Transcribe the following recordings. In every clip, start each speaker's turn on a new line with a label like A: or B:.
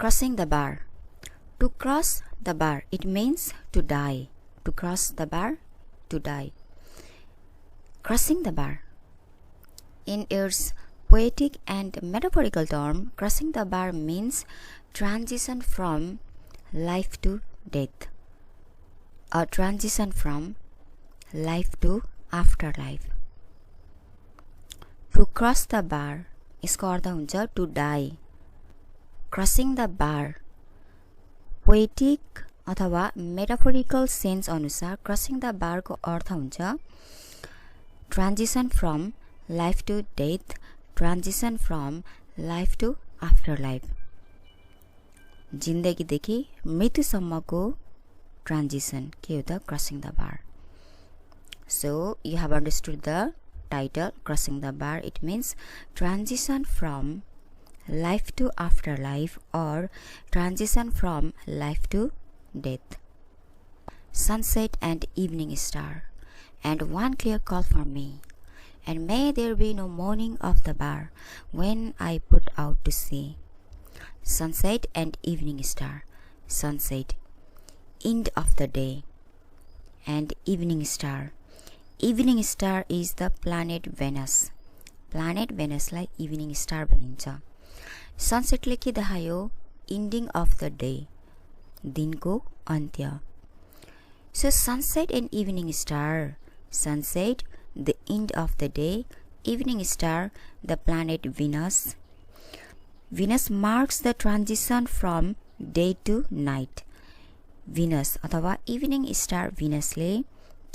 A: Crossing the bar. To cross the bar, it means to die. To cross the bar, to die. Crossing the bar. In its poetic and metaphorical term, crossing the bar means transition from life to death. A transition from life to afterlife. To cross the bar, यसको अर्थ हुन्छ to die. Crossing the bar. Poetic अथवा metaphorical sense अनुसार crossing the बारको अर्थ हुन्छ transition from life to death, transition from life to afterlife. जिन्दगीदेखि मृत्युसम्मको transition के हो त crossing the bar. So you have understood the title crossing the bar. It means transition from life to afterlife or transition from life to death. Sunset and evening star, and one clear call for me, and may there be no morning of the bar when I put out to sea. Sunset and evening star. Sunset, end of the day, and evening star. Evening star is the planet Venus. Planet Venus lie evening star भनिन्छ. सनसेटले के देखायो? Ending of the day, दिनको अन्त्य. So sunset and evening star. Sunset the end of the day, evening star the planet Venus. Venus marks the transition from day to night. Venus अथवा evening star भिनसले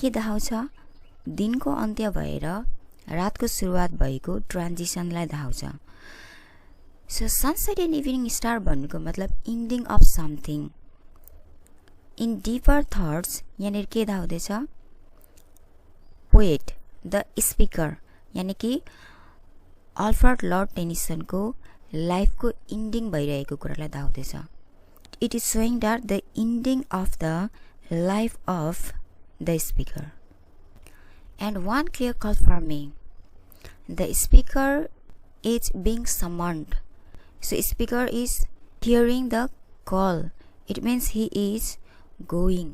A: के देखाउँछ? दिनको अन्त्य भएर रातको सुरुवात भएको ट्रान्जिसनलाई देखाउँछ. So sunset and evening star भन्नुको मतलब ending of something. In deeper thoughts, यानी के देखाउँदैछ? Poet, the speaker, यानी कि Alfred Lord Tennyson को लाइफको ending भइरहेको कुरालाई देखाउँदैछ. It is showing that the ending of the life of the speaker. And one clear call for me. The speaker is being summoned. So speaker is hearing the call. It means he is going.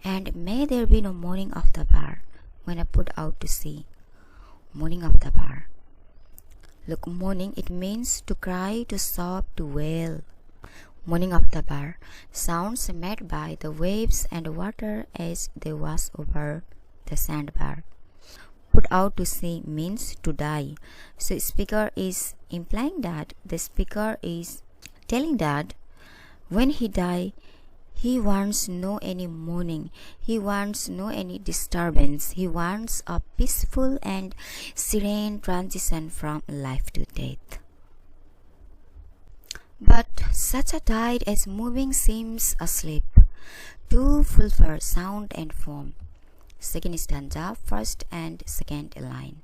A: And may there be no morning of the bar when I put out to sea. Morning of the bar. Look, morning, it means to cry, to sob, to wail. Morning of the bar. Sounds made by the waves and water as they wash over the sandbar. Put out to sea means to die. So speaker is implying that the speaker is telling that when he die, he wants no any mourning, he wants no any disturbance, he wants a peaceful and serene transition from life to death. But such a tide as moving seems asleep, too full for sound and form. Second stanza, first and second line.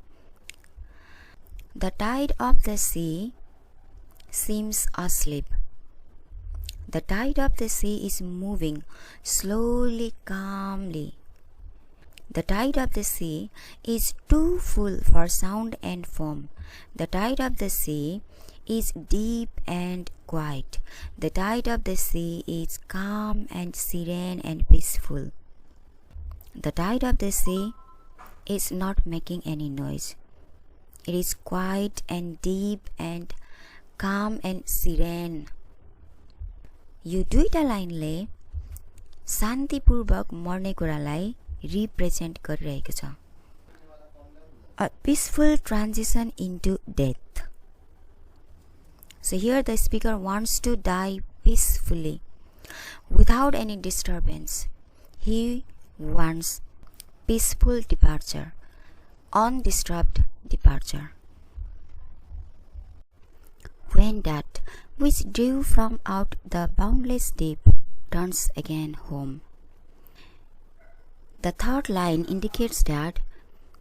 A: The tide of the sea seems asleep. The tide of the sea is moving slowly, calmly. The tide of the sea is too full for sound and foam. The tide of the sea is deep and quiet. The tide of the sea is calm and serene and peaceful. The tide of the sea is not making any noise. It is quiet and deep and calm and serene. यो दुईटा लाइनले शान्तिपूर्वक मर्ने कुरालाई represent गरिरहेको छ. A peaceful transition into death. So here the speaker wants to die peacefully, without any disturbance. He wants peaceful departure, undisturbed departure. When that which drew from out the boundless deep turns again home. The third line indicates that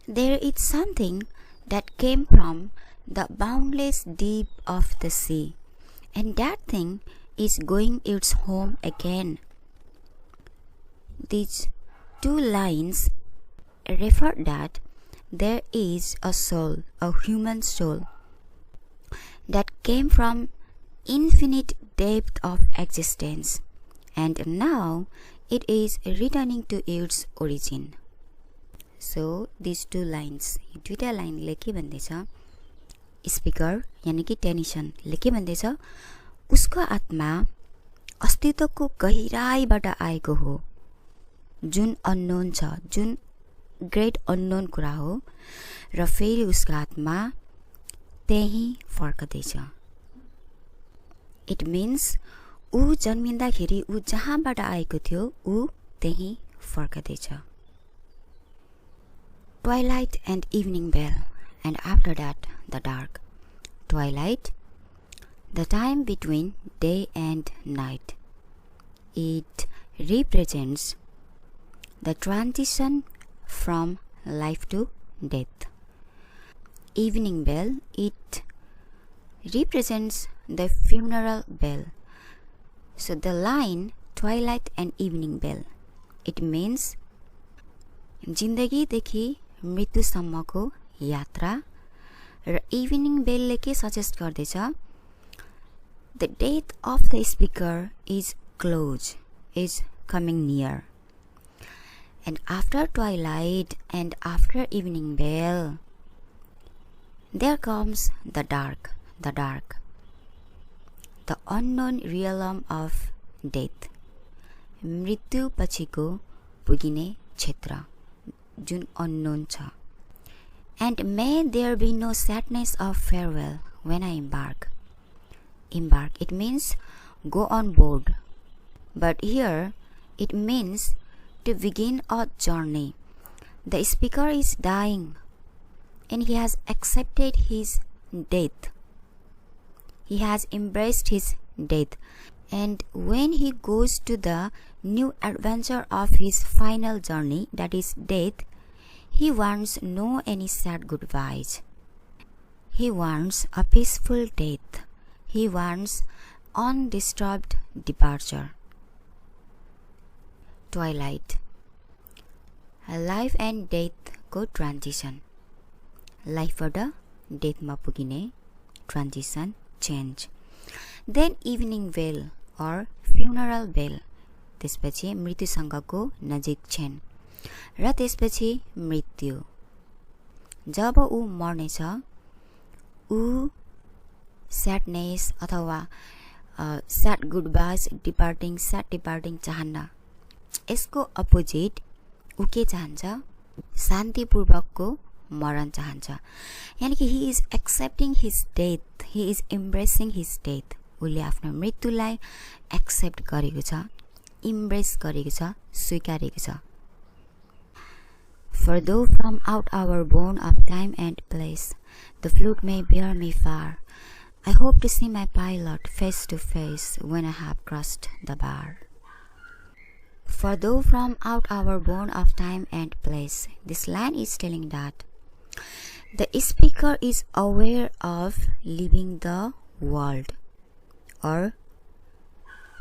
A: there is something that came from the boundless deep of the sea, and that thing is going its home again. These two lines refer that there is a soul, a human soul, that came from infinite depth of existence, and now it is returning to its origin. So these two lines, दुईटा लाइनले के भन्दैछ, speaker यानी कि Tennyson ले के भन्दैछ, उसको आत्मा अस्तित्वको गहिराईबाट आएको हो, जुन अननोन छ, जुन ग्रेट अननोन कुरा हो, र फेरि उसको आत्मा त्यही फर्कदैछ. इट मिन्स ऊ जन्मिँदाखेरि ऊ जहाँबाट आएको थियो ऊ त्यही फर्कदैछ. Twilight and evening bell, and after that the dark. Twilight, the time between day and night. It represents the transition from life to death. Evening bell, it represents the funeral bell. So the line twilight and evening bell, it means जिन्दगीदेखि मृत्युसम्मको यात्रा. र evening बेलले के suggest गर्दैछ, the death of the speaker is close, is coming near. And after twilight and after evening bell there comes the dark, the unknown realm of death. मृत्यु पछिको पुगिने क्षेत्र जुन unknown छ. And may there be no sadness of farewell when I embark. Embark, it means go on board. But here, it means to begin a journey. The speaker is dying and he has accepted his death. He has embraced his death. And when he goes to the new adventure of his final journey, that is death, he wants no any sad goodbyes. He wants a peaceful death. He wants undisturbed departure. Twilight, life and death को transition. Life बाट death मा पुगिने transition, change. Then evening bell or funeral bell, त्यसपछि मृत्युसँगको नजिक क्षण, र त्यसपछि मृत्यु. जब ऊ मर्नेछ ऊ स्याडनेस अथवा स्याड गुडबाइज, स्याड डिपार्टिङ चाहन्न. यसको अपोजिट ऊ के चाहन्छ, शान्तिपूर्वकको मरण चाहन्छ. यानी कि he is accepting his death, he is embracing his death. उसले आफ्नो मृत्युलाई एक्सेप्ट गरेको छ, इम्ब्रेस गरेको छ, स्वीकारेको छ. For though from out our bourne of time and place, the flute may bear me far, I hope to see my pilot face to face when I have crossed the bar. For though from out our bourne of time and place, this line is telling that the speaker is aware of leaving the world, or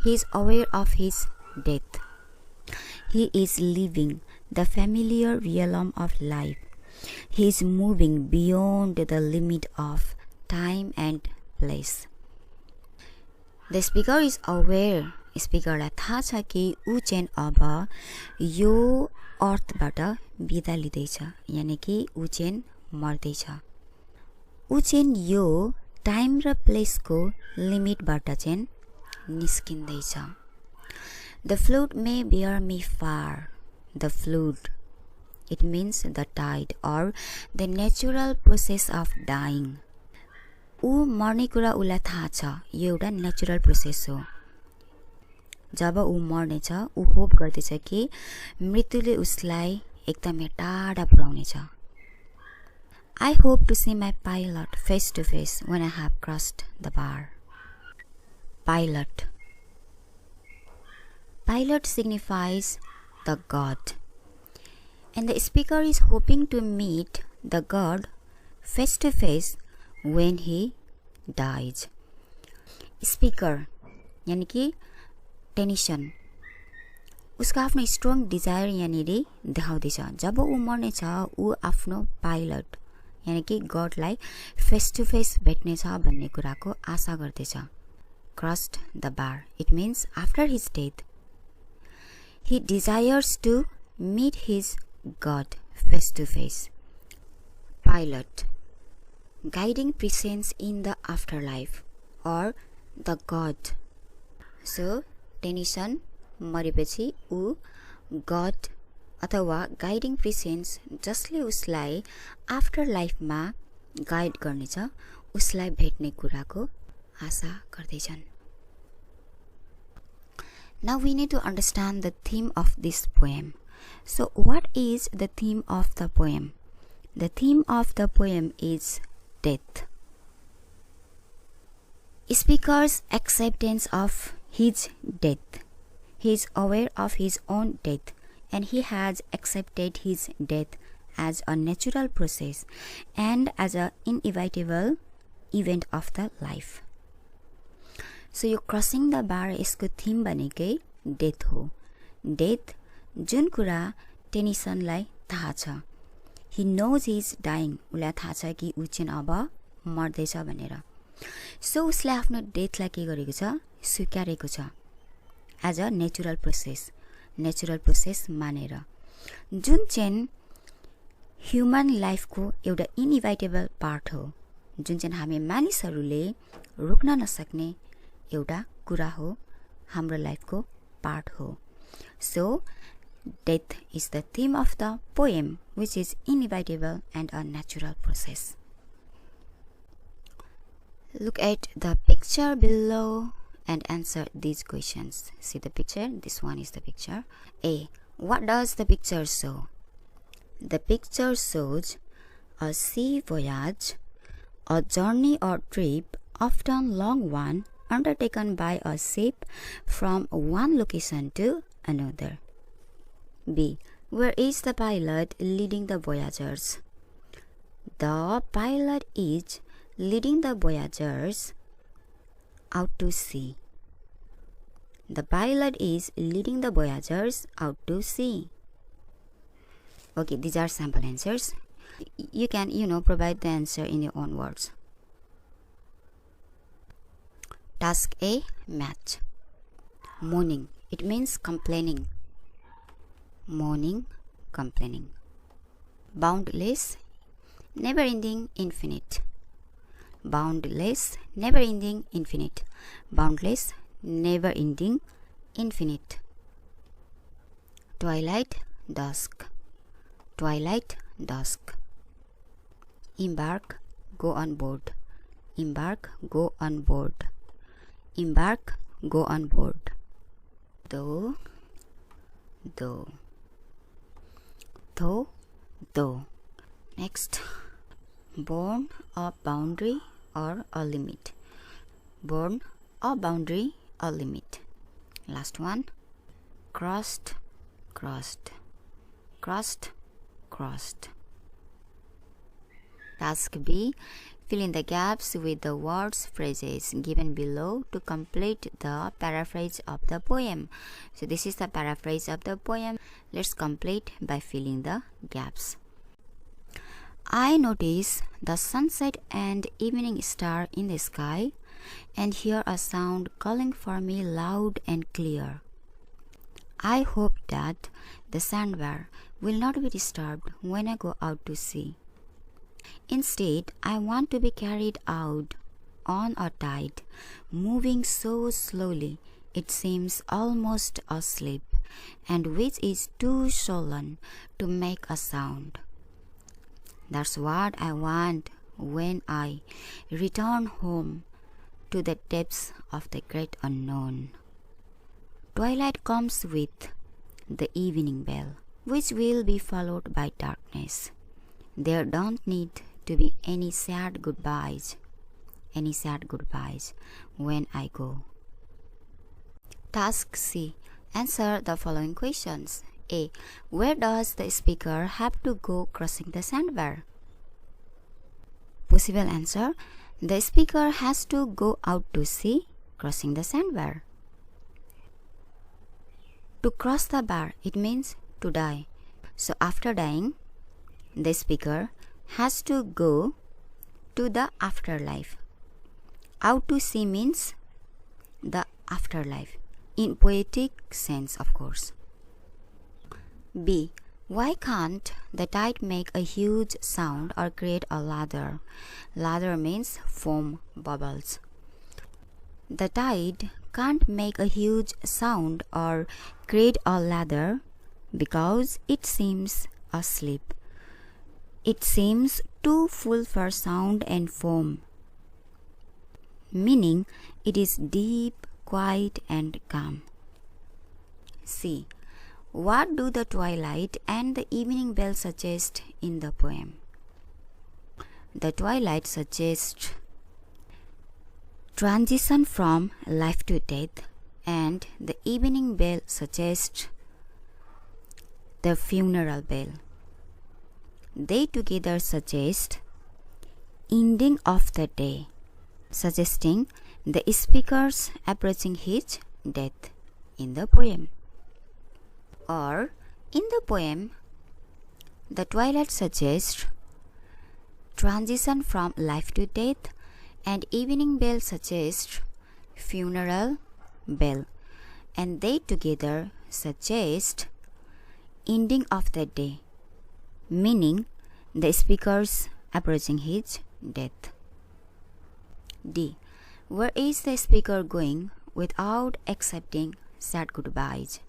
A: he is aware of his death. He is leaving the familiar realm of life. He is moving beyond the limit of time and place. The speaker is aware. स्पिकरलाई थाहा छ कि ऊ चाहिँ अब यो अर्थबाट बिदा लिँदैछ, यानी कि ऊ चाहिँ मर्दैछ. ऊ चाहिँ यो टाइम र प्लेसको लिमिटबाट चाहिँ निस्किँदैछ. The flute may bear me far. The flute, it means the tide or the natural process of dying. ऊ मर्ने कुरा उसलाई थाहा छ, यो एउटा नेचुरल प्रोसेस हो. जब ऊ मर्नेछ ऊ होप गर्दैछ कि मृत्युले उसलाई एकदमै टाढा पुर्याउनेछ. I hope to see my pilot face to face when I have crossed the bar. Pilot. Pilot signifies the God. And the speaker is hoping to meet the God face to face when he dies. Speaker यानी कि Tennyson उसको आफ्नो strong Dzire यहाँनिर देखाउँदैछ. जब ऊ मर्नेछ ऊ आफ्नो pilot यानी कि गडलाई फेस टु फेस भेट्नेछ भन्ने कुराको आशा गर्दैछ. crossed the bar. It means after his death, he desires to meet his God face to face. Pilot, guiding presence in the afterlife or the God. So, Tennyson मरेपछि ऊ God अथवा guiding presence जसले उसलाई after लाइफमा guide गर्नेछ उसलाई भेट्ने कुराको आशा गर्दैछन्. Now we need to understand the theme of this poem. So what is the theme of the poem? The theme of the poem is death. Speaker's acceptance of his death. He is aware of his own death and he has accepted his death as a natural process and as an inevitable event of the life. So yo crossing the बार यसको theme भनेकै death हो. Death जुन कुरा टेनिसनलाई थाहा छ. He knows he is dying. उसलाई थाहा छ कि ऊ चाहिँ अब मर्दैछ भनेर. सो उसले आफ्नो डेथलाई के गरेको छ? स्वीकारेको छ एज अ नेचुरल प्रोसेस मानेर. जुन चाहिँ ह्युमन लाइफको एउटा इनइभाइटेबल पार्ट हो. जुन चाहिँ हामी मानिसहरूले रोक्न नसक्ने एउटा कुरा हो. हाम्रो लाइफको पार्ट हो. सो death is the theme of the poem, which is inevitable and a natural process. Look at the picture below and answer these questions. See the picture? This one is the picture. A. What does the picture show? The picture shows a sea voyage, a journey or trip, often long one, undertaken by a ship from one location to another. B. Where is the pilot leading the voyagers? The pilot is leading the voyagers out to sea. The pilot is leading the voyagers out to sea. Okay, these are sample answers. You can, provide the answer in your own words. Task A, match. Moaning. It means complaining. Moaning, complaining. Boundless, never-ending, infinite. Boundless, never-ending, infinite. Boundless, never-ending, infinite. Twilight, dusk. Twilight, dusk. Embark, go on board. Embark, go on board. Embark, go on board. Though. Next, born a boundary or a limit. Born a boundary or limit. Last one, crossed. Task B, fill in the gaps with the words, phrases given below to complete the paraphrase of the poem. So this is the paraphrase of the poem. Let's complete by filling the gaps. I notice the sunset and evening star in the sky and hear a sound calling for me loud and clear. I hope that the sandbar will not be disturbed when I go out to sea. Instead, I want to be carried out on a tide, moving so slowly it seems almost asleep, and which is too sullen to make a sound. That's what I want when I return home to the depths of the great unknown. Twilight comes with the evening bell, which will be followed by darkness. There don't need to be any sad goodbyes when I go. Task C. Answer the following questions. A. Where does the speaker have to go crossing the sandbar? Possible answer. The speaker has to go out to sea crossing the sandbar. To cross the bar, it means to die. So after dying, the speaker has to go to the afterlife. Out to sea means the afterlife, in poetic sense, of course. B. Why can't the tide make a huge sound or create a lather? Lather means foam bubbles. The tide can't make a huge sound or create a lather because it seems asleep. It seems too full for sound and foam, meaning it is deep, quiet, and calm. C. What do the twilight and the evening bell suggest in the poem? The twilight suggests transition from life to death, and the evening bell suggests the funeral bell. They together suggest ending of the day, suggesting the speaker's approaching his death in the poem. Or, in the poem, the twilight suggests transition from life to death, and evening bell suggests funeral bell, and they together suggest ending of the day, meaning the speaker's approaching his death. D. Where is the speaker going without accepting sad goodbyes?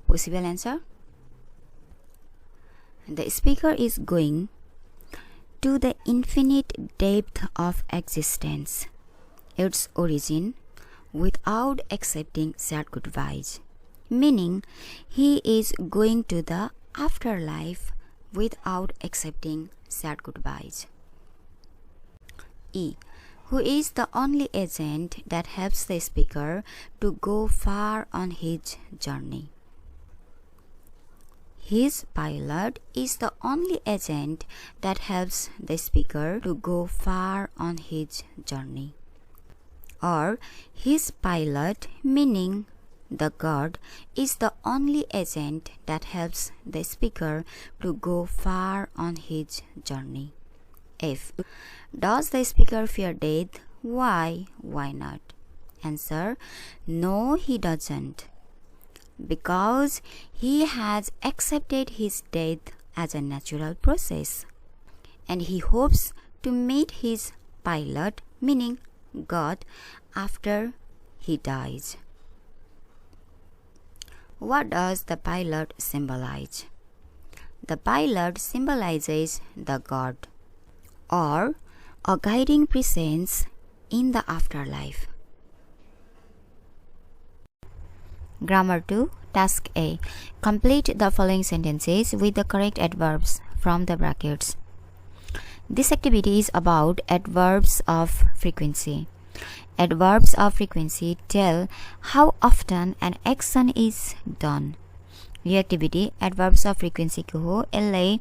A: Possible answer? The speaker is going to the infinite depth of existence, its origin, without accepting sad goodbyes, meaning he is going to the afterlife without accepting sad goodbyes. E. Who is the only agent that helps the speaker to go far on his journey? His pilot is the only agent that helps the speaker to go far on his journey. Or, his pilot, meaning the God, is the only agent that helps the speaker to go far on his journey. F. Does the speaker fear death? Why? Why not? Answer. No, he doesn't. Because he has accepted his death as a natural process, and he hopes to meet his pilot, meaning God, after he dies. What does the pilot symbolize? The pilot symbolizes the God, or a guiding presence in the afterlife. Grammar 2. Task A. Complete the following sentences with the correct adverbs from the brackets. This activity is about adverbs of frequency. Adverbs of frequency tell how often an action is done. यो activity adverbs of frequency को हो। यसले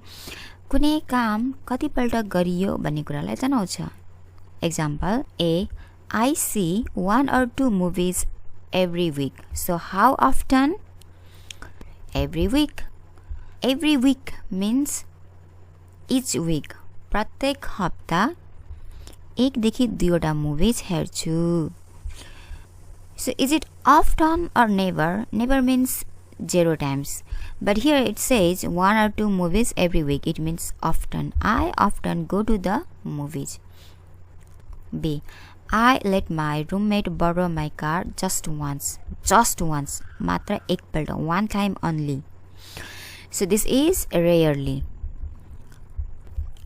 A: कुनै काम कतिपल्ट गरियो भन्ने कुरालाई जनाउँछ। Example A. I see 1 or 2 movies every week. So how often? Every week. Every week means each week. प्रत्येक हप्ता 1 देखि 2 वटा मुभिज हेर्छु। So is it often or never? Never means 0 times. But here it says 1 or 2 movies every week. It means often. I often go to the movies. B. I let my roommate borrow my car just once. Just once. Matra ekpalt. One time only. So this is rarely.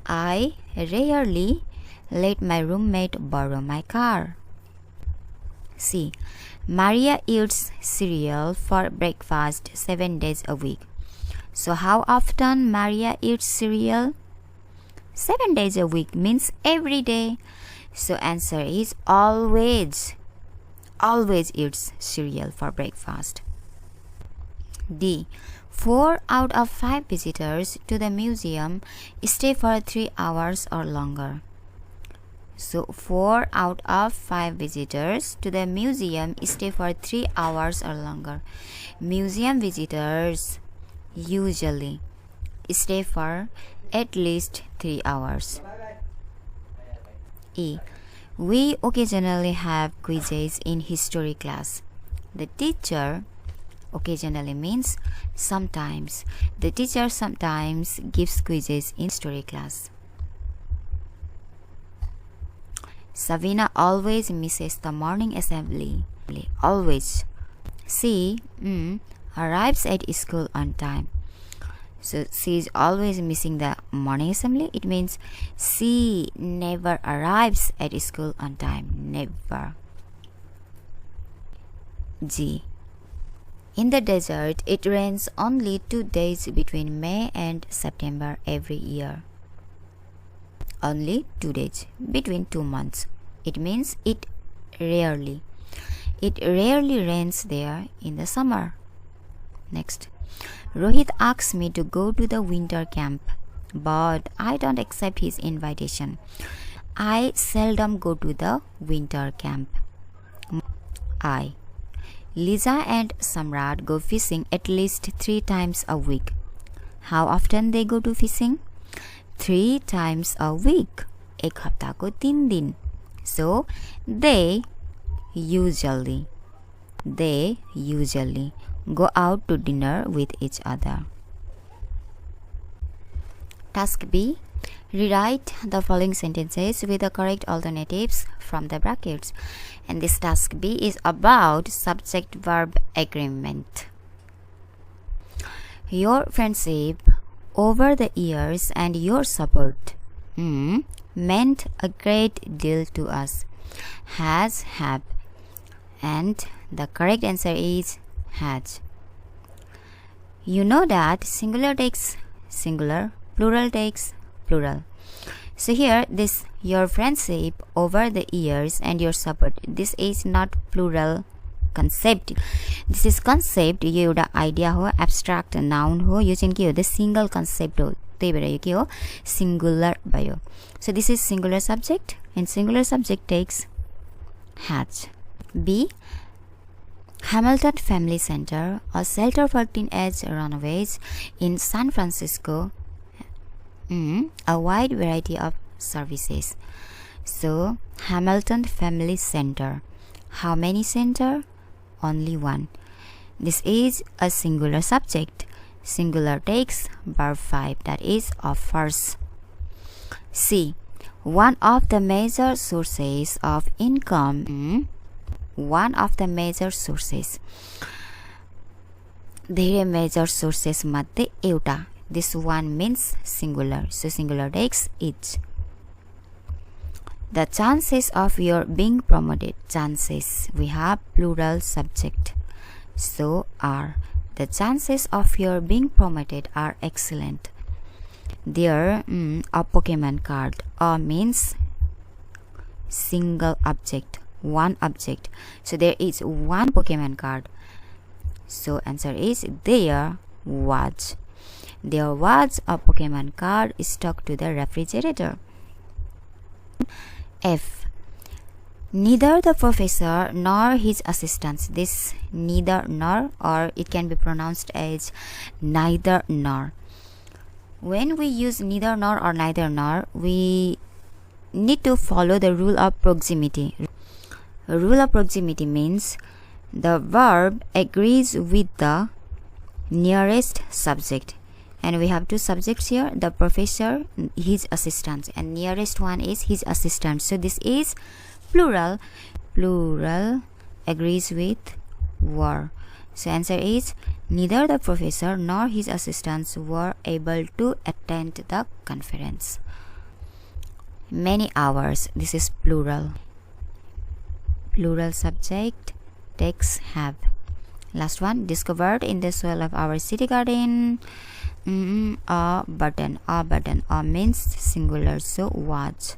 A: I rarely let my roommate borrow my car. C. Maria eats cereal for breakfast 7 days a week. So how often Maria eats cereal? 7 days a week means every day. So answer is always. Always eats cereal for breakfast. D. 4 out of 5 visitors to the museum stay for 3 hours or longer. So 4 out of 5 visitors to the museum stay for 3 hours or longer. Museum visitors usually stay for at least 3 hours. E. We occasionally have quizzes in history class. The teacher occasionally means sometimes. The teacher sometimes gives quizzes in history class. Savina always misses the morning assembly. Always. She arrives at school on time. So she is always missing the morning assembly. It means she never arrives at school on time. Never. G. In the desert, it rains only 2 days between May and September every year. Only 2 days between 2 months. It means it rarely rains there in the summer. Next. Rohit asks me to go to the winter camp, but I don't accept his invitation. I seldom go to the winter camp. I. Lisa and Samrat go fishing at least 3 times a week. How often they go to fishing? 3 times a week. एक हफ्ता को 3 दिन. So they usually go out to dinner with each other. Task B. Rewrite the following sentences with the correct alternatives from the brackets. And this task B is about subject-verb agreement. Your friendship over the years and your support meant a great deal to us. Has, have. And the correct answer is has. You know that singular takes singular, plural takes plural. So here, this your friendship over the years and your support, this is not plural concept. This is concept. यो एउटा idea हो, abstract noun हो. यो चाहिँ के हो, the single concept हो. त्यही भएर यो के हो, singular भयो. So this is singular subject and singular subject takes has. B. Hamilton Family Center, a shelter for teenage runaways in San Francisco, a wide variety of services. So, Hamilton Family Center. How many center? Only one. This is a singular subject. Singular takes verb 5, that is offers. C. One of the major sources of income. One of the major sources. धेरै major sources मध्ये एउटा. This one means singular. So singular takes each. The chances of your being promoted. Chances. We have plural subject. So are. The chances of your being promoted are excellent. There, a Pokemon card. A means single object. One object. So there is one Pokemon card. So answer is there was. There was a Pokemon card stuck to the refrigerator. F. Neither the professor nor his assistants. This neither nor, or it can be pronounced as neither nor. When we use neither nor or neither nor, we need to follow the rule of proximity. Rule of proximity means the verb agrees with the nearest subject. And we have two subjects here, the professor, his assistant, and nearest one is his assistant. So this is plural. Plural agrees with were. So answer is neither the professor nor his assistants were able to attend the conference. Many hours. This is plural. Plural subject takes have. Last one. Discovered in the soil of our city garden. A button. A button. A means singular. So was.